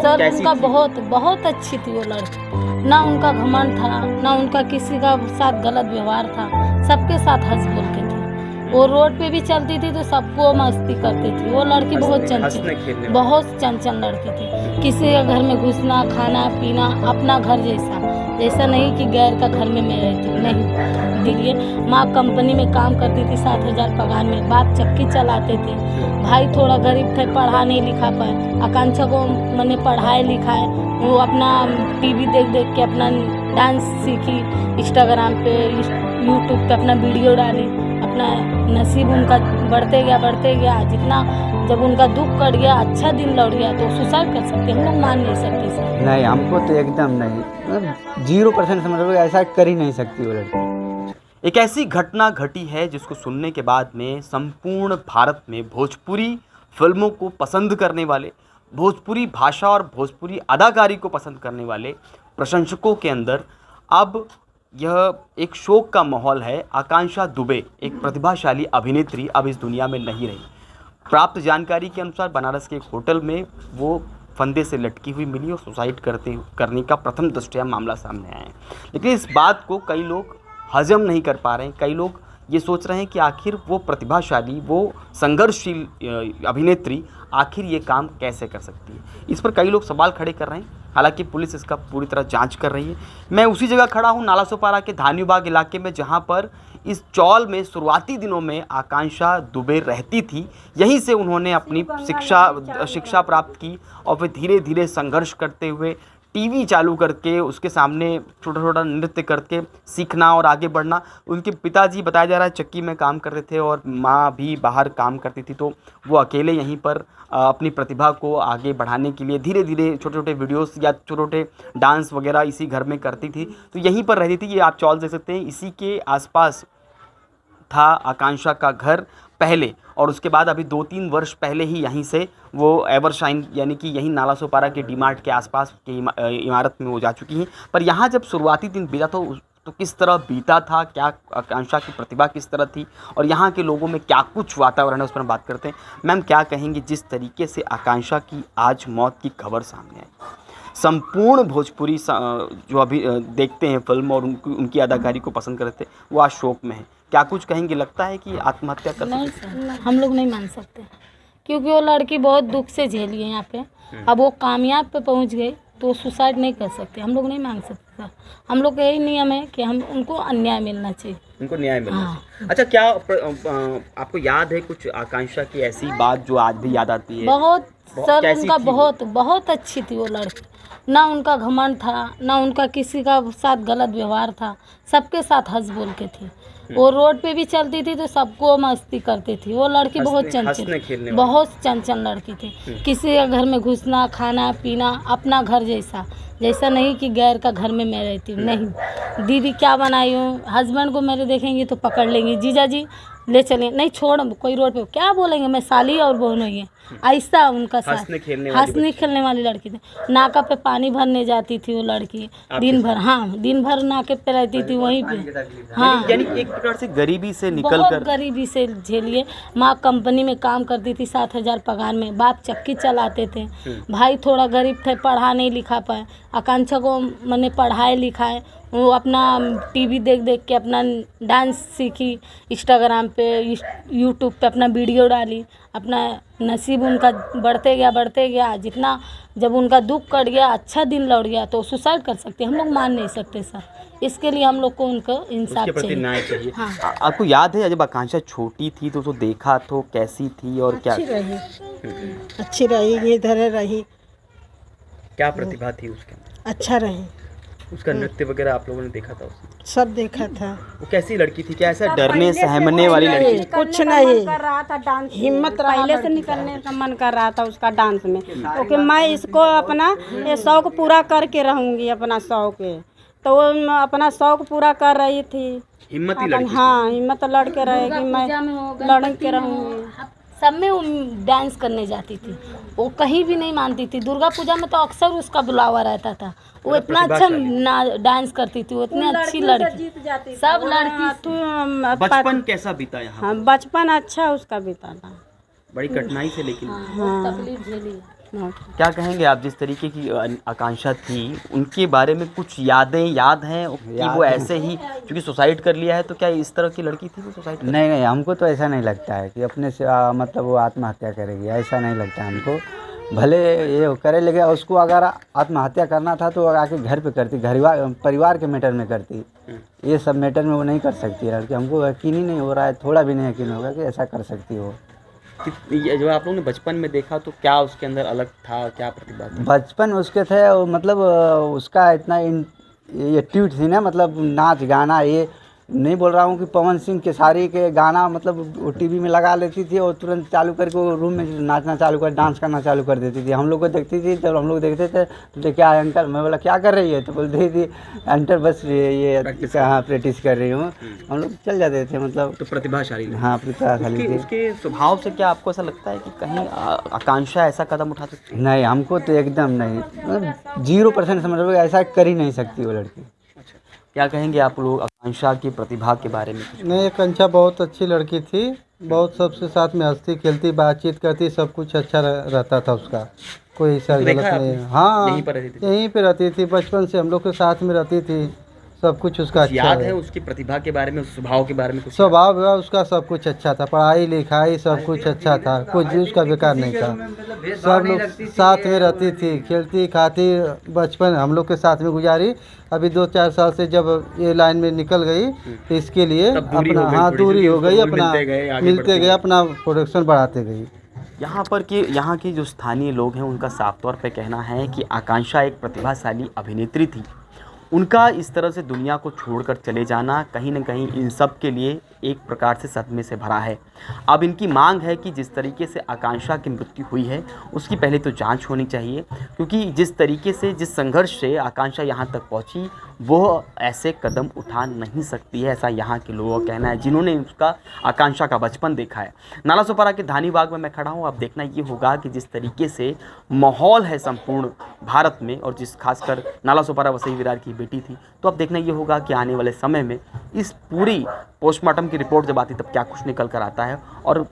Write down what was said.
Sir उनका बहुत बहुत अच्छी थी वो लड़की। ना उनका घमंड था, ना उनका किसी का साथ गलत व्यवहार था, सबके साथ हंस बोल के थी। वो रोड पे भी चलती थी तो सबको मस्ती करती थी। वो लड़की बहुत चंचल लड़की थी। किसी के घर में घुसना, खाना पीना अपना घर जैसा नहीं कि गैर का घर में मैं रहती हूँ, नहीं। दिलिए माँ कंपनी में काम करती थी, 7,000 पगार में। बाप चक्की चलाते थे। भाई थोड़ा गरीब थे, पढ़ा नहीं लिखा पाए। आकांक्षा को मैंने पढ़ाए लिखाए, वो अपना टीवी देख के अपना डांस सीखी, इंस्टाग्राम पे यूट्यूब पे अपना वीडियो डाली। अपना नसीब उनका बढ़ते गया। जितना जब उनका दुख कट गया, अच्छा दिन लौट गया, तो सुसाइड कर सकते, हम लोग मान नहीं सकते सर। नहीं, हमको तो एकदम नहीं, 0% समझ लो, ऐसा कर ही नहीं सकती वो लड़की। एक ऐसी घटना घटी है जिसको सुनने के बाद में संपूर्ण भारत में भोजपुरी फिल्मों को पसंद करने वाले, भोजपुरी भाषा और भोजपुरी अदाकारी को पसंद करने वाले प्रशंसकों के अंदर अब यह एक शोक का माहौल है। आकांक्षा दुबे, एक प्रतिभाशाली अभिनेत्री, अब इस दुनिया में नहीं रही। प्राप्त जानकारी के अनुसार बनारस के एक होटल में वो फंदे से लटकी हुई मिली और सुसाइड करने का प्रथम दृष्टया मामला सामने आया है। लेकिन इस बात को कई लोग हजम नहीं कर पा रहे हैं। कई लोग ये सोच रहे हैं कि आखिर वो प्रतिभाशाली, वो संघर्षशील अभिनेत्री आखिर ये काम कैसे कर सकती है। इस पर कई लोग सवाल खड़े कर रहे हैं। हालांकि पुलिस इसका पूरी तरह जांच कर रही है। मैं उसी जगह खड़ा हूँ, नालासोपारा के धान्यूबाग इलाके में, जहां पर इस चौल में शुरुआती दिनों में आकांक्षा दुबे रहती थी। यहीं से उन्होंने अपनी शिक्षा प्राप्त की और फिर धीरे धीरे संघर्ष करते हुए टीवी चालू करके उसके सामने छोटा छोटा नृत्य करके सीखना और आगे बढ़ना। उनके पिताजी बताया जा रहा है चक्की में काम करते थे और माँ भी बाहर काम करती थी, तो वो अकेले यहीं पर अपनी प्रतिभा को आगे बढ़ाने के लिए धीरे धीरे छोटे छोटे वीडियोस या छोटे छोटे डांस वगैरह इसी घर में करती थी। तो यहीं पर रहती थी। ये आप चौल देख सकते हैं, इसी के आसपास था आकांक्षा का घर पहले, और उसके बाद अभी 2-3 वर्ष पहले ही यहीं से वो एवरशाइन यानी कि यहीं नालासोपारा के डीमार्ट के आसपास की इमारत में वो जा चुकी हैं। पर यहाँ जब शुरुआती दिन बीता तो किस तरह बीता था, क्या आकांक्षा की प्रतिभा किस तरह थी और यहाँ के लोगों में क्या कुछ वातावरण है, उस पर हम बात करते हैं। मैम, क्या कहेंगी जिस तरीके से आकांक्षा की आज मौत की खबर सामने आई? संपूर्ण भोजपुरी जो अभी देखते हैं फिल्म और उनकी अदाकारी को पसंद करते हैं, वो आज शोक में है। क्या कुछ कहेंगे, लगता है कि आत्महत्या कर नहीं सर, हम लोग नहीं मान सकते, क्योंकि वो लड़की बहुत दुख से झेली है यहाँ पे। अब वो कामयाब पे पहुँच गई तो सुसाइड नहीं कर सकते, हम लोग नहीं मांग सकते सर। हम लोग का यही नियम है कि हम उनको अन्याय मिलना चाहिए, उनको न्याय मिलना चाहिए। अच्छा, क्या आपको याद है कुछ आकांक्षा की ऐसी बात जो आज भी याद आती है? बहुत सर, उनका बहुत अच्छी थी वो लड़की। ना उनका घमंड था, ना उनका किसी का साथ गलत व्यवहार था, सबके साथ हंस बोल के थी। वो रोड पे भी चलती थी तो सबको मस्ती करती थी। वो लड़की बहुत चंचल लड़की थी। किसी के घर में घुसना, खाना पीना अपना घर जैसा नहीं कि गैर का घर में मैं रहती हूँ, नहीं। दीदी क्या बनाई हूँ, हस्बैंड को मेरे देखेंगे तो पकड़ लेंगे, जीजा जी ले चलें, नहीं छोड़ कोई रोड पे क्या बोलेंगे, मैं साली और बहन हुई है, ऐसा उनका साथ हंसने खेलने वाली लड़की थी। नाका पे पानी भरने जाती थी वो लड़की, दिन भर नाके पे रहती थी वहीं पे। हाँ, यानी एक प्रकार से गरीबी से निकलकर, गरीबी से झेलिए। माँ कंपनी में काम करती थी, 7,000 पगार में। बाप चक्की चलाते थे। भाई थोड़ा गरीब थे, पढ़ा नहीं लिखा पाए। आकांक्षा को मैंने पढ़ाए लिखाए, वो अपना टीवी देख के अपना डांस सीखी, इंस्टाग्राम पे यूट्यूब पे अपना वीडियो डाली। अपना नसीब उनका बढ़ते गया। जितना जब उनका दुख कट गया, अच्छा दिन लौट गया, तो सुसाइड कर सकते, हम लोग मान नहीं सकते सर। इसके लिए हम लोग को उनको इंसाफ चाहिए। हाँ। आपको याद है जब आकांक्षा छोटी थी तो देखा तो कैसी थी और क्या अच्छी रही, इधर रही। क्या प्रतिभा थी उसके? अच्छा रही। उसका नृत्य वगैरह आप लोगों ने देखा था उसमें? सब देखा था। वो कैसी लड़की थी? क्या ऐसा डरने सहमने वाली लड़की? कुछ नहीं, कर रहा था डांस, हिम्मत पहले से निकलने का मन कर रहा था उसका डांस में, क्योंकि मैं इसको अपना ये शौक पूरा करके रहूंगी, अपना शौक है। तो वो अपना शौक पूरा कर रही थी। हिम्मती लड़की। हाँ, हिम्मत लड़के रहेगी, मैं लड़के रहूंगी। सब में वो डांस करने जाती थी, वो कहीं भी नहीं मानती थी। दुर्गा पूजा में तो अक्सर उसका बुलावा रहता था। वो इतना अच्छा डांस करती थी, वो इतनी अच्छी लड़की। सब लड़की। बचपन कैसा बीता यहाँ? हाँ, बचपन अच्छा उसका बीता था, बड़ी कठिनाई से, लेकिन तकलीफ झेली। क्या कहेंगे आप, जिस तरीके की आकांक्षा थी उनके बारे में कुछ यादें याद हैं कि वो ऐसे ही क्योंकि सुसाइड कर लिया है, तो क्या इस तरह की लड़की थी वो सुसाइड? नहीं नहीं, हमको तो ऐसा नहीं लगता है कि अपने से मतलब वो आत्महत्या करेगी, ऐसा नहीं लगता हमको। भले ये करे, लेकिन उसको अगर आत्महत्या करना था तो आके घर पे करती, परिवार के मैटर में करती। ये सब मैटर में वो नहीं कर सकती है लड़की। हमको यकीन ही नहीं हो रहा है, थोड़ा भी नहीं यकीन होगा कि ऐसा कर सकती हो। ये जो आप लोगों ने बचपन में देखा तो क्या उसके अंदर अलग था, क्या प्रतिभा थी? बचपन उसके थे मतलब उसका इतना एक्टिव थी ना, मतलब नाच गाना, ये नहीं बोल रहा हूँ कि पवन सिंह केसारी के गाना मतलब वो टीवी में लगा लेती थी और तुरंत चालू करके वो रूम में नाचना चालू कर, डांस करना चालू कर देती थी। हम लोग को देखती थी, जब हम लोग देखते थे तो क्या अंकल, मैं बोला क्या कर रही है, तो बोलती थी अंकल बस ये हाँ प्रैक्टिस कर रही हूँ। हम लोग चल जाते थे, मतलब तो प्रतिभाशाली हाँ प्रतिभाशाली थी। उसके स्वभाव से क्या आपको ऐसा लगता है कि कहीं आकांक्षा ऐसा कदम उठा सकती है? नहीं, हमको तो एकदम नहीं, मतलब 0% समझ लो, ऐसा कर ही नहीं सकती वो लड़की। क्या कहेंगे आप लोग आकांक्षा की प्रतिभा के बारे में? नहीं, आकांक्षा बहुत अच्छी लड़की थी, बहुत सबसे साथ में हंसती खेलती बातचीत करती, सब कुछ अच्छा रहता था उसका, कोई ऐसा गलत नहीं। हाँ, यहीं पर रहती थी? यहीं पे रहती थी, बचपन से हम लोग के साथ में रहती थी, सब कुछ उसका अच्छा याद है उसकी प्रतिभा के बारे में, स्वभाव के बारे में कुछ? स्वभाव हुआ उसका सब कुछ अच्छा था, पढ़ाई लिखाई सब कुछ अच्छा था, कुछ भी उसका बेकार नहीं था। सब लोग साथ में रहती थी, खेलती खाती, बचपन हम लोग के साथ में गुजारी। अभी 2-4 साल से जब ये लाइन में निकल गई तो इसके लिए अपना हाँ दूरी हो गई, अपना मिलते गए, अपना प्रोडक्शन बढ़ाते गई। यहाँ के जो स्थानीय लोग हैं उनका साफ तौर पे कहना है कि आकांक्षा एक प्रतिभाशाली अभिनेत्री थी। उनका इस तरह से दुनिया को छोड़कर चले जाना कहीं न कहीं इन सब के लिए एक प्रकार से सदमे से भरा है। अब इनकी मांग है कि जिस तरीके से आकांक्षा की मृत्यु हुई है उसकी पहले तो जांच होनी चाहिए, क्योंकि जिस तरीके से जिस संघर्ष से आकांक्षा यहाँ तक पहुँची वो ऐसे कदम उठा नहीं सकती है, ऐसा यहाँ के लोगों का कहना है जिन्होंने उसका आकांक्षा का बचपन देखा है। नालासोपारा के धानी बाग में मैं खड़ा हूँ। अब देखना ये होगा कि जिस तरीके से माहौल है संपूर्ण भारत में, और जिस खासकर नालासोपारा वसई विरार की बेटी थी, तो अब देखना ये होगा कि आने वाले समय में इस पूरी पोस्टमार्टम की रिपोर्ट जब आती तब क्या कुछ निकल कर आता है और